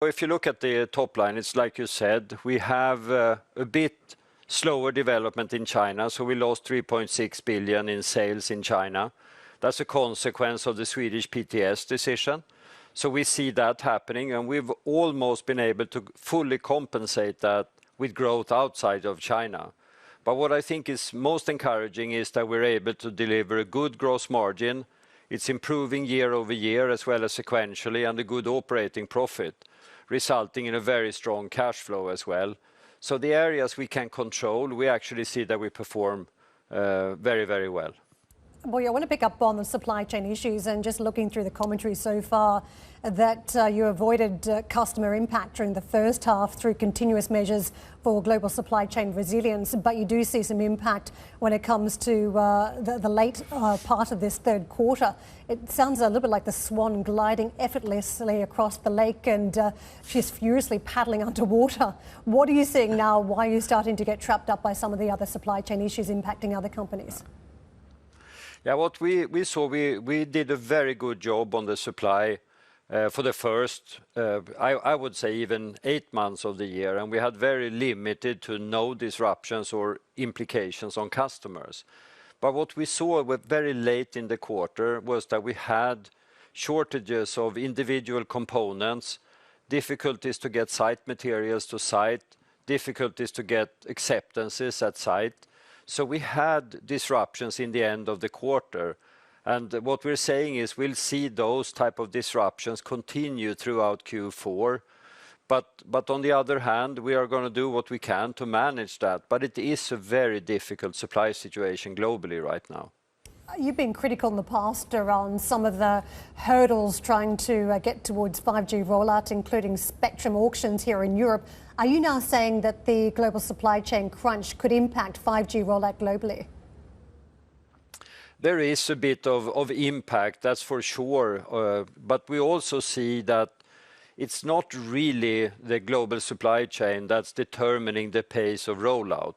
If you look at the top line, it's like you said, we have a bit slower development in China. So we lost 3.6 billion in sales in China. That's a consequence of the Swedish PTS decision. So we see that happening, and we've almost been able to fully compensate that with growth outside of China. But what I think is most encouraging is that we're able to deliver a good gross margin. It's improving year over year as well as sequentially, and a good operating profit, resulting in a very strong cash flow as well. So the areas we can control, we actually see that we perform very, very well. Boy, I want to pick up on the supply chain issues, and just looking through the commentary so far that you avoided customer impact during the first half through continuous measures for global supply chain resilience, but you do see some impact when it comes to the late part of this third quarter. It sounds a little bit like the swan gliding effortlessly across the lake, and she's furiously paddling underwater. What are you seeing now? Why are you starting to get trapped up by some of the other supply chain issues impacting other companies? Yeah, what we saw, we did a very good job on the supply for the first, I would say, even 8 months of the year, and we had very limited to no disruptions or implications on customers. But what we saw very late in the quarter was that we had shortages of individual components, difficulties to get site materials to site, difficulties to get acceptances at site. So we had disruptions in the end of the quarter. And what we're saying is we'll see those type of disruptions continue throughout Q4. But on the other hand, we are going to do what we can to manage that. But it is a very difficult supply situation globally right now. You've been critical in the past around some of the hurdles trying to get towards 5G rollout, including spectrum auctions here in Europe. Are you now saying that the global supply chain crunch could impact 5G rollout globally? There is a bit of impact, that's for sure. But we also see that it's not really the global supply chain that's determining the pace of rollout.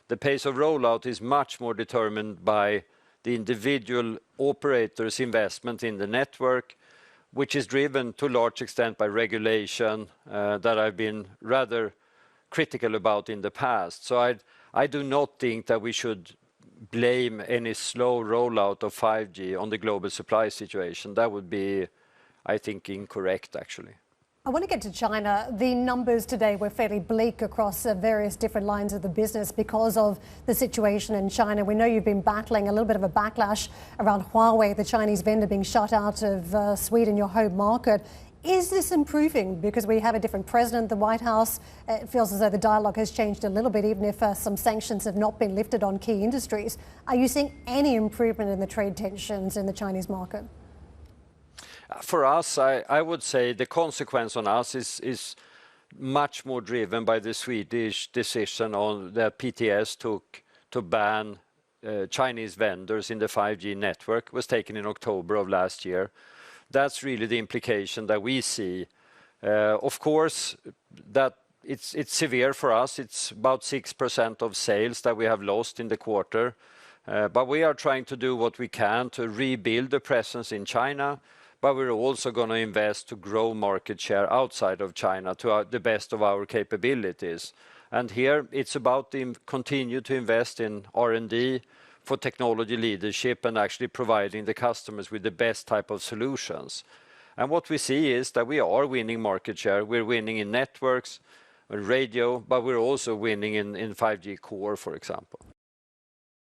The pace of rollout is much more determined by the individual operators' investment in the network, which is driven to a large extent by regulation that I've been rather critical about in the past. So I do not think that we should blame any slow rollout of 5G on the global supply situation. That would be, I think, incorrect, actually. I want to get to China. The numbers today were fairly bleak across various different lines of the business because of the situation in China. We know you've been battling a little bit of a backlash around Huawei, the Chinese vendor being shut out of Sweden, your home market. Is this improving? Because we have a different president, the White House. It feels as though the dialogue has changed a little bit, even if some sanctions have not been lifted on key industries. Are you seeing any improvement in the trade tensions in the Chinese market? For us, I would say the consequence on us is much more driven by the Swedish decision on that PTS took to ban Chinese vendors in the 5G network. It was taken in October of last year. That's really the implication that we see. Of course, that it's severe for us. It's about 6% of sales that we have lost in the quarter. But we are trying to do what we can to rebuild the presence in China. But we're also going to invest to grow market share outside of China to the best of our capabilities. And here it's about continue to invest in R&D for technology leadership and actually providing the customers with the best type of solutions. And what we see is that we are winning market share. We're winning in networks, radio, but we're also winning in 5G core, for example.